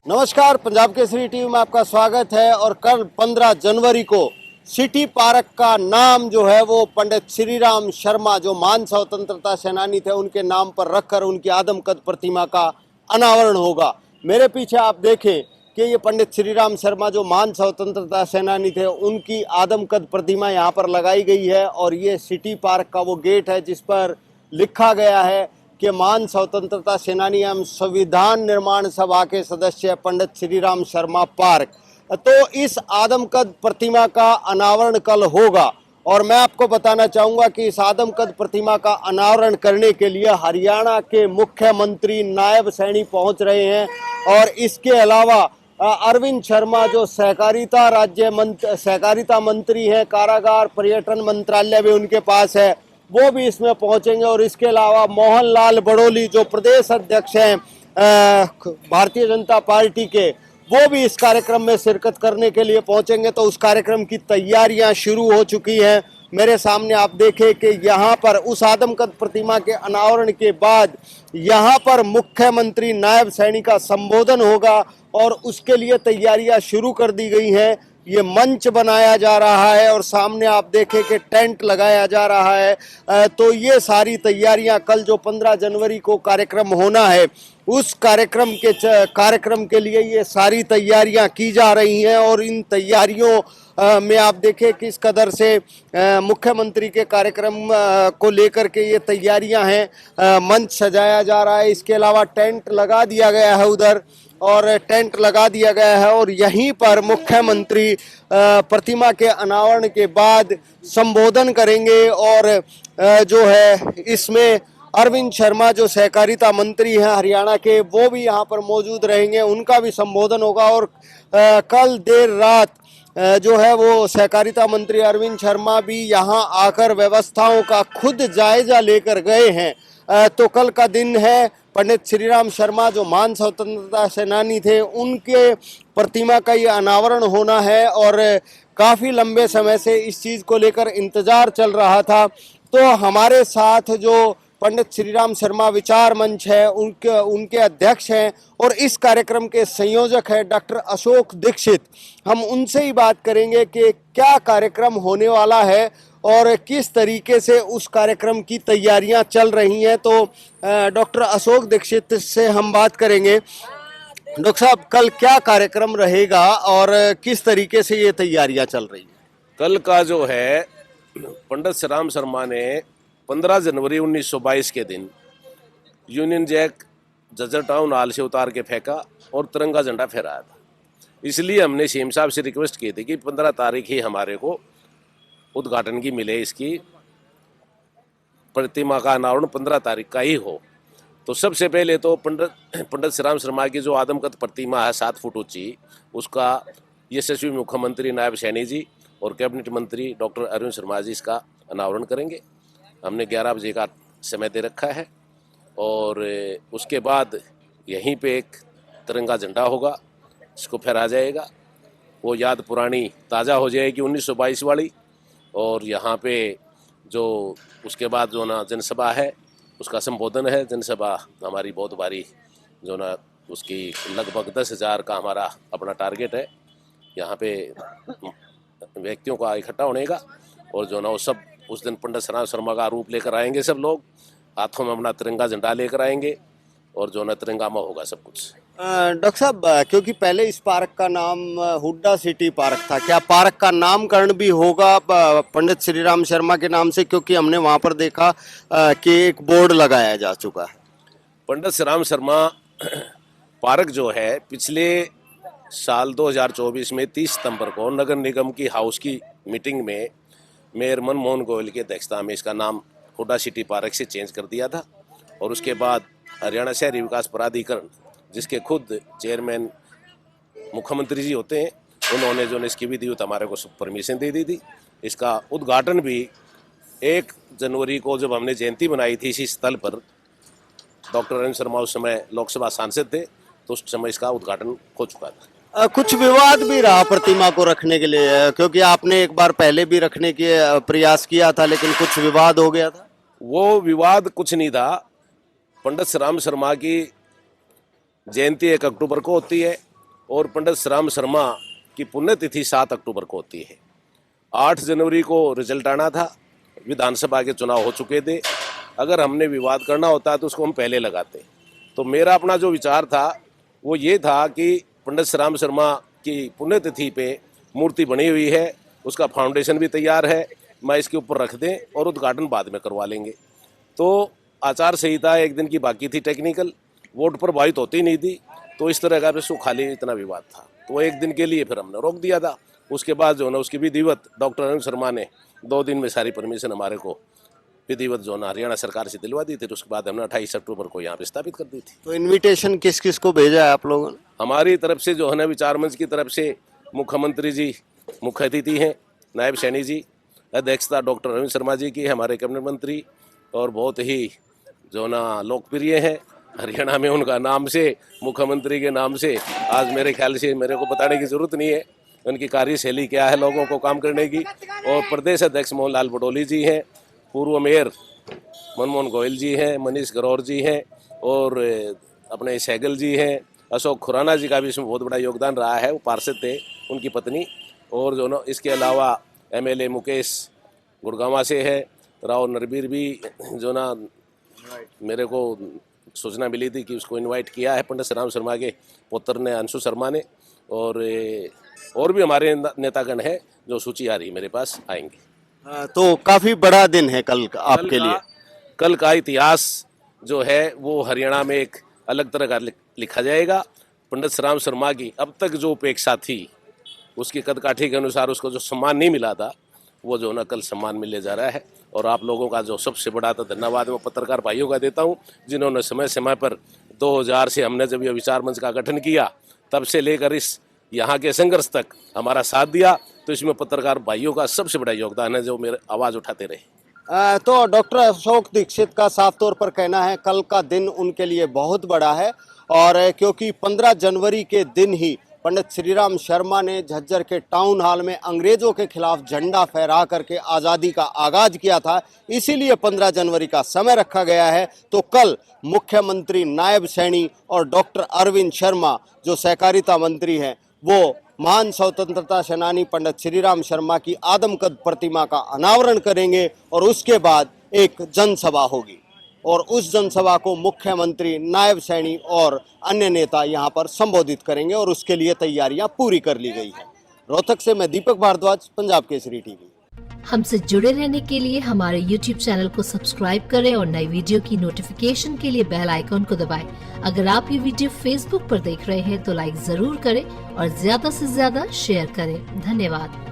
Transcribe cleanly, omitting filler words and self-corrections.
नमस्कार, पंजाब केसरी टीवी में आपका स्वागत है। और कल 15 जनवरी को सिटी पार्क का नाम जो है वो पंडित श्री राम शर्मा, जो महान स्वतंत्रता सेनानी थे, उनके नाम पर रखकर उनकी आदमकद प्रतिमा का अनावरण होगा। मेरे पीछे आप देखें कि ये पंडित श्री राम शर्मा, जो महान स्वतंत्रता सेनानी थे, उनकी आदमकद प्रतिमा यहाँ पर लगाई गई है। और ये सिटी पार्क का वो गेट है जिस पर लिखा गया है कि महान स्वतंत्रता सेनानी एवं संविधान निर्माण सभा के सदस्य पंडित श्री राम शर्मा पार्क। तो इस आदमकद प्रतिमा का अनावरण कल होगा। और मैं आपको बताना चाहूँगा कि इस आदमकद प्रतिमा का अनावरण करने के लिए हरियाणा के मुख्यमंत्री नायब सैनी पहुँच रहे हैं। और इसके अलावा अरविंद शर्मा, जो सहकारिता मंत्री हैं, कारागार पर्यटन मंत्रालय भी उनके पास है, वो भी इसमें पहुंचेंगे। और इसके अलावा मोहनलाल बड़ोली, जो प्रदेश अध्यक्ष हैं भारतीय जनता पार्टी के, वो भी इस कार्यक्रम में शिरकत करने के लिए पहुंचेंगे। तो उस कार्यक्रम की तैयारियां शुरू हो चुकी हैं। मेरे सामने आप देखें कि यहाँ पर उस आदमकद प्रतिमा के अनावरण के बाद यहाँ पर मुख्यमंत्री नायब सैनी का संबोधन होगा और उसके लिए तैयारियां शुरू कर दी गई हैं। ये मंच बनाया जा रहा है और सामने आप देखें कि टेंट लगाया जा रहा है। तो ये सारी तैयारियां कल जो 15 जनवरी को कार्यक्रम होना है, उस कार्यक्रम के लिए ये सारी तैयारियां की जा रही हैं। और इन तैयारियों में आप देखें किस कदर से मुख्यमंत्री के कार्यक्रम को लेकर के ये तैयारियां हैं। मंच सजाया जा रहा है, इसके अलावा टेंट लगा दिया गया है उधर, और टेंट लगा दिया गया है। और यहीं पर मुख्यमंत्री प्रतिमा के अनावरण के बाद संबोधन करेंगे। और जो है इसमें अरविंद शर्मा, जो सहकारिता मंत्री हैं हरियाणा के, वो भी यहाँ पर मौजूद रहेंगे, उनका भी संबोधन होगा। और कल देर रात जो है वो सहकारिता मंत्री अरविंद शर्मा भी यहाँ आकर व्यवस्थाओं का खुद जायजा लेकर गए हैं। तो कल का दिन है। पंडित श्री राम शर्मा, जो महान स्वतंत्रता सेनानी थे, उनके प्रतिमा का ये अनावरण होना है। और काफ़ी लंबे समय से इस चीज़ को लेकर इंतज़ार चल रहा था। तो हमारे साथ जो पंडित श्री राम शर्मा विचार मंच है, उनके अध्यक्ष हैं और इस कार्यक्रम के संयोजक हैं डॉक्टर अशोक दीक्षित। हम उनसे ही बात करेंगे कि क्या कार्यक्रम होने वाला है और किस तरीके से उस कार्यक्रम की तैयारियां चल रही हैं। तो डॉक्टर अशोक दीक्षित से हम बात करेंगे। डॉक्टर साहब, कल क्या कार्यक्रम रहेगा और किस तरीके से ये तैयारियां चल रही हैं? कल का जो है, पंडित श्री राम शर्मा ने 15 जनवरी 1922 के दिन यूनियन जैक जजर टाउन हाल से उतार के फेंका और तिरंगा झंडा फहराया था। इसलिए हमने सीएम साहब से रिक्वेस्ट की थी कि 15 तारीख ही हमारे को उद्घाटन की मिले, इसकी प्रतिमा का अनावरण 15 तारीख का ही हो। तो सबसे पहले तो पंडित श्री राम शर्मा की जो आदमकद प्रतिमा है 7 फुट ऊंची, उसका यशस्वी मुख्यमंत्री नायब सैनी जी और कैबिनेट मंत्री डॉक्टर अरविंद शर्मा जी इसका अनावरण करेंगे। हमने 11 बजे का समय दे रखा है। और उसके बाद यहीं पे एक तिरंगा झंडा होगा, इसको फहराया जाएगा। वो याद पुरानी ताज़ा हो जाएगी 1922 वाली। और यहाँ पे जो उसके बाद जो ना जनसभा है, उसका संबोधन है। जनसभा हमारी बहुत भारी जो ना, उसकी लगभग 10,000 का हमारा अपना टारगेट है। यहाँ पे व्यक्तियों का इकट्ठा होने का। और जो ना वो सब उस दिन पंडित श्री राम शर्मा का रूप लेकर आएंगे, सब लोग हाथों में अपना तिरंगा झंडा लेकर आएंगे और जो ना तिरंगामा होगा सब कुछ। डॉक्टर साहब, क्योंकि पहले इस पार्क का नाम हुड्डा सिटी पार्क था, क्या पार्क का नामकरण भी होगा पंडित श्री राम शर्मा के नाम से? क्योंकि हमने वहाँ पर देखा कि एक बोर्ड लगाया जा चुका है। पंडित श्री राम शर्मा पार्क जो है, पिछले साल 2024 में 30 सितंबर को नगर निगम की हाउस की मीटिंग में मेयर मनमोहन गोयल की अध्यक्षता में इसका नाम हुड्डा सिटी पार्क से चेंज कर दिया था। और उसके बाद हरियाणा शहरी विकास प्राधिकरण, जिसके खुद चेयरमैन मुख्यमंत्री जी होते हैं, उन्होंने जो इसकी विधिवत हमारे को परमिशन दे दी थी। इसका उद्घाटन भी 1 जनवरी को जब हमने जयंती बनाई थी इसी स्थल पर, डॉक्टर अरविंद शर्मा उस समय लोकसभा सांसद थे, तो उस समय इसका उद्घाटन हो चुका था। कुछ विवाद भी रहा प्रतिमा को रखने के लिए, क्योंकि आपने एक बार पहले भी रखने के प्रयास किया था, लेकिन कुछ विवाद हो गया था। वो विवाद कुछ नहीं था। पंडित श्री राम शर्मा की जयंती 1 अक्टूबर को होती है और पंडित श्रीराम शर्मा की पुण्यतिथि 7 अक्टूबर को होती है। 8 जनवरी को रिजल्ट आना था, विधानसभा के चुनाव हो चुके थे। अगर हमने विवाद करना होता तो उसको हम पहले लगाते। तो मेरा अपना जो विचार था वो ये था कि पंडित श्रीराम शर्मा की पुण्यतिथि पे मूर्ति बनी हुई है, उसका फाउंडेशन भी तैयार है, मैं इसके ऊपर रख दें और उद्घाटन बाद में करवा लेंगे। तो आचार संहिता एक दिन की बाकी थी, टेक्निकल वोट प्रभावित होती नहीं थी, तो इस तरह का उसको खाली इतना विवाद था, तो एक दिन के लिए फिर हमने रोक दिया था। उसके बाद जो है ना उसकी विधिवत डॉक्टर अरुण शर्मा ने 2 दिन में सारी परमिशन हमारे को विधिवत जो ना हरियाणा सरकार से दिलवा दी थी। तो उसके बाद हमने 28 अक्टूबर को यहाँ पे स्थापित कर दी थी। तो इनविटेशन किस किस को भेजा है आप लोगों ने? हमारी तरफ से जो है ना विचार मंच की तरफ से मुख्यमंत्री जी मुख्य अतिथि हैं, नायब सैनी जी, अध्यक्षता डॉक्टर अरुण शर्मा जी की, हमारे कैबिनेट मंत्री, और बहुत ही जो ना लोकप्रिय है हरियाणा में, उनका नाम से, मुख्यमंत्री के नाम से आज मेरे ख्याल से मेरे को बताने की जरूरत नहीं है उनकी कार्यशैली क्या है लोगों को काम करने की। और प्रदेश अध्यक्ष मोहन लाल बडोली जी हैं, पूर्व मेयर मनमोहन गोयल जी हैं, मनीष ग्रोवर जी हैं, और अपने सहगल जी हैं, अशोक खुराना जी का भी इसमें बहुत बड़ा योगदान रहा है, वो पार्षद थे, उनकी पत्नी, और जो ना इसके अलावा MLA मुकेश गुड़गांवा से है, राव नरबीर भी जो ना मेरे को सूचना मिली थी कि उसको इनवाइट किया है पंडित श्रीराम शर्मा के पुत्र ने, अंशु शर्मा ने, और भी हमारे नेतागण है जो सूची आ रही मेरे पास आएंगे। तो काफी बड़ा दिन है कल का आपके लिए। कल का इतिहास जो है वो हरियाणा में एक अलग तरह का लिखा जाएगा। पंडित श्रीराम शर्मा की अब तक जो उपेक्षा थी, उसकी कदकाठी के अनुसार उसको जो सम्मान नहीं मिला था, वो जो ना कल सम्मान मिलने जा रहा है। और आप लोगों का जो सबसे बड़ा तो धन्यवाद मैं पत्रकार भाइयों का देता हूँ, जिन्होंने समय समय पर 2000 से हमने जब ये विचार मंच का गठन किया तब से लेकर इस यहाँ के संघर्ष तक हमारा साथ दिया। तो इसमें पत्रकार भाइयों का सबसे बड़ा योगदान है जो मेरे आवाज़ उठाते रहे। तो डॉक्टर अशोक दीक्षित का साफ तौर पर कहना है कल का दिन उनके लिए बहुत बड़ा है, और क्योंकि 15 जनवरी के दिन ही पंडित श्रीराम शर्मा ने झज्जर के टाउन हॉल में अंग्रेजों के खिलाफ झंडा फहरा करके आज़ादी का आगाज किया था, इसीलिए 15 जनवरी का समय रखा गया है। तो कल मुख्यमंत्री, नायब सैनी और डॉक्टर अरविंद शर्मा जो सहकारिता मंत्री हैं, वो महान स्वतंत्रता सेनानी पंडित श्रीराम शर्मा की आदमकद प्रतिमा का अनावरण करेंगे, और उसके बाद एक जनसभा होगी, और उस जनसभा को मुख्यमंत्री, नायब सैनी और अन्य नेता यहां पर संबोधित करेंगे, और उसके लिए तैयारियां पूरी कर ली गई है। रोहतक से मैं दीपक भारद्वाज, पंजाब केसरी टीवी। हमसे जुड़े रहने के लिए हमारे YouTube चैनल को सब्सक्राइब करें और नई वीडियो की नोटिफिकेशन के लिए बेल आइकॉन को दबाएं। अगर आप ये वीडियो Facebook पर देख रहे हैं तो लाइक जरूर करें और ज्यादा से ज्यादा शेयर करें। धन्यवाद।